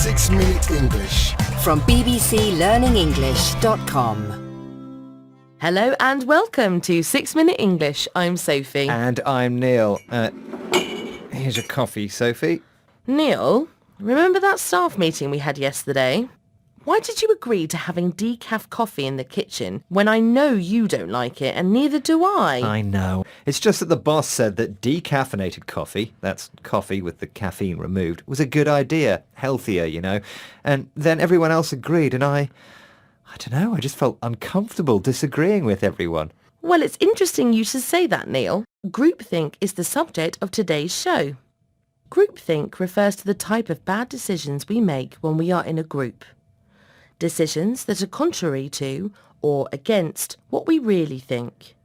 6-Minute English from bbclearningenglish.com. Hello and welcome to 6-Minute English. I'm Sophie. And I'm Neil. Here's your coffee, Sophie. Neil, remember that staff meeting we had yesterday? Why did you agree to having decaf coffee in the kitchen when I know you don't like it and neither do I? I know. It's just that the boss said that decaffeinated coffee, that's coffee with the caffeine removed, was a good idea. Healthier, you know. And then everyone else agreed and I don't know, I just felt uncomfortable disagreeing with everyone. Well, it's interesting you should say that, Neil. Groupthink is the subject of today's show. Groupthink refers to the type of bad decisions we make when we are in a group. Decisions that are contrary to or against what we really think.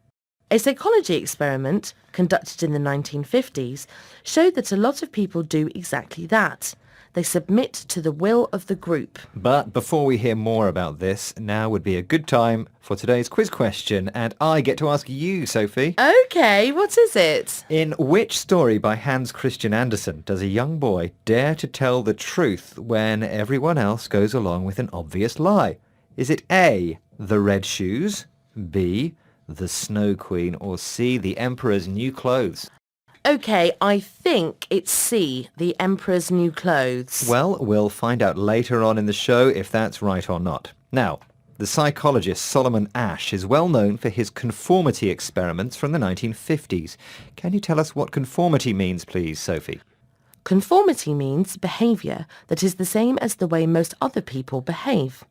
A psychology experiment conducted in the 1950s showed that a lot of people do exactly that. They submit to the will of the group. But before we hear more about this, now would be a good time for today's quiz question, and I get to ask you, Sophie. Okay, what is it? In which story by Hans Christian Andersen does a young boy dare to tell the truth when everyone else goes along with an obvious lie? Is it A, the red shoes, B, the Snow Queen, or C, the Emperor's new clothes? Okay, I think it's C, the Emperor's new clothes. Well, we'll find out later on in the show if that's right or not. Now, the psychologist Solomon Asch is well known for his conformity experiments from the 1950s. Can you tell us what conformity means, please, Sophie? Conformity means behaviour that is the same as the way most other people behave.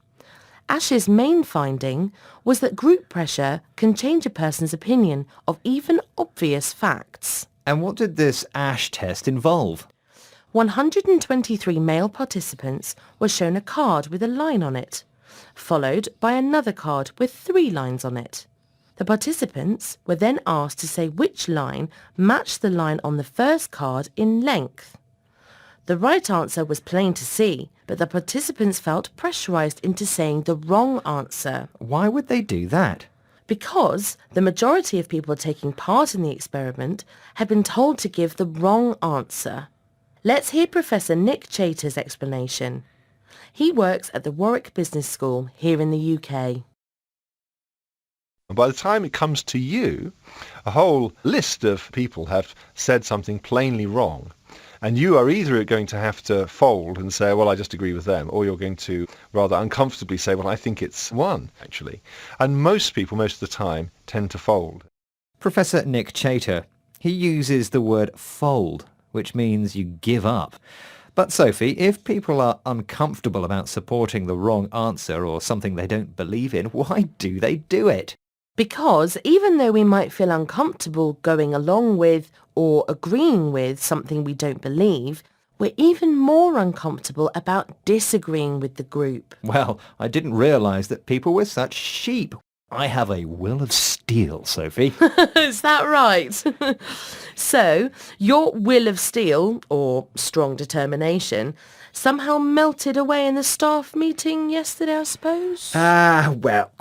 Asch's main finding was that group pressure can change a person's opinion of even obvious facts. And what did this Asch test involve? 123 male participants were shown a card with a line on it, followed by another card with 3 lines on it. The participants were then asked to say which line matched the line on the first card in length. The right answer was plain to see, but the participants felt pressurised into saying the wrong answer. Why would they do that? Because the majority of people taking part in the experiment had been told to give the wrong answer. Let's hear Professor Nick Chater's explanation. He works at the Warwick Business School here in the UK. And by the time it comes to you, a whole list of people have said something plainly wrong. And you are either going to have to fold and say, well, I just agree with them, or you're going to rather uncomfortably say, well, I think it's one, actually. And most people, most of the time, tend to fold. Professor Nick Chater, he uses the word fold, which means you give up. But Sophie, if people are uncomfortable about supporting the wrong answer or something they don't believe in, why do they do it? Because even though we might feel uncomfortable going along with or agreeing with something we don't believe, we're even more uncomfortable about disagreeing with the group. Well, I didn't realise that people were such sheep. I have a will of steel, Sophie. Is that right? So, your will of steel, or strong determination, somehow melted away in the staff meeting yesterday, I suppose? Well,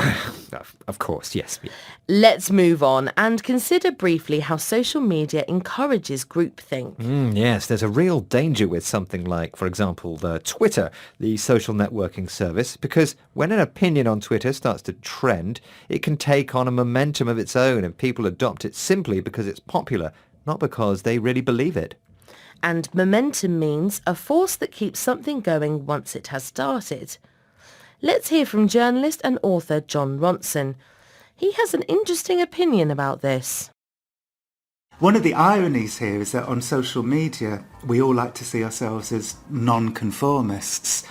of course, yes. Let's move on and consider briefly how social media encourages groupthink. Yes, there's a real danger with something like, for example, Twitter, the social networking service, because when an opinion on Twitter starts to trend, it can take on a momentum of its own and people adopt it simply because it's popular, not because they really believe it. And momentum means a force that keeps something going once it has started. Let's hear from journalist and author Jon Ronson. He has an interesting opinion about this. One of the ironies here is that on social media, we all like to see ourselves as non-conformists.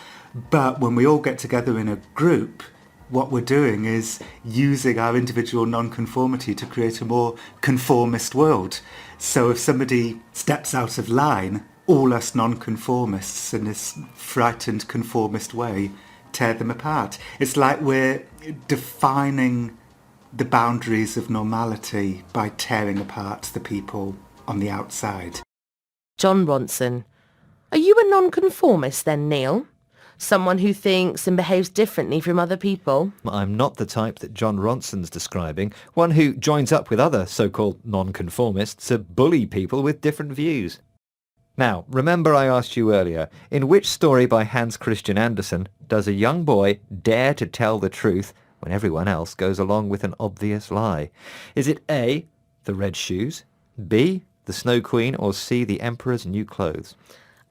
But when we all get together in a group, what we're doing is using our individual non-conformity to create a more conformist world. So if somebody steps out of line, all us non-conformists in this frightened conformist way tear them apart. It's like we're defining the boundaries of normality by tearing apart the people on the outside. Jon Ronson. Are you a non-conformist then, Neil? Someone who thinks and behaves differently from other people? I'm not the type that Jon Ronson's describing, one who joins up with other so-called non-conformists to bully people with different views. Now, remember I asked you earlier, in which story by Hans Christian Andersen does a young boy dare to tell the truth when everyone else goes along with an obvious lie? Is it A, the red shoes, B, the Snow Queen, or C, the Emperor's new clothes?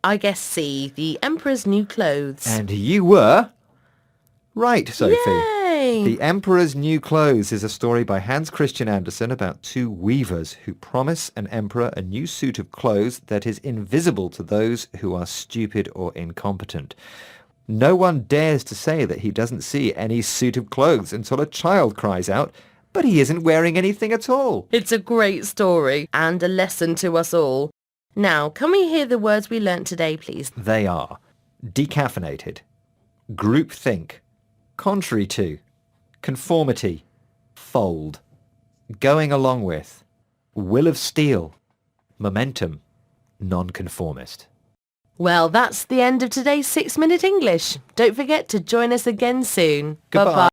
I guess C, the Emperor's new clothes. And you were right, Sophie. Yay! The Emperor's New Clothes is a story by Hans Christian Andersen about two weavers who promise an emperor a new suit of clothes that is invisible to those who are stupid or incompetent. No one dares to say that he doesn't see any suit of clothes until a child cries out, "But he isn't wearing anything at all." It's a great story and a lesson to us all. Now, can we hear the words we learnt today, please? They are decaffeinated, groupthink, contrary to, conformity, fold, going along with, will of steel, momentum, nonconformist. Well, that's the end of today's 6 Minute English. Don't forget to join us again soon. Goodbye. Bye-bye.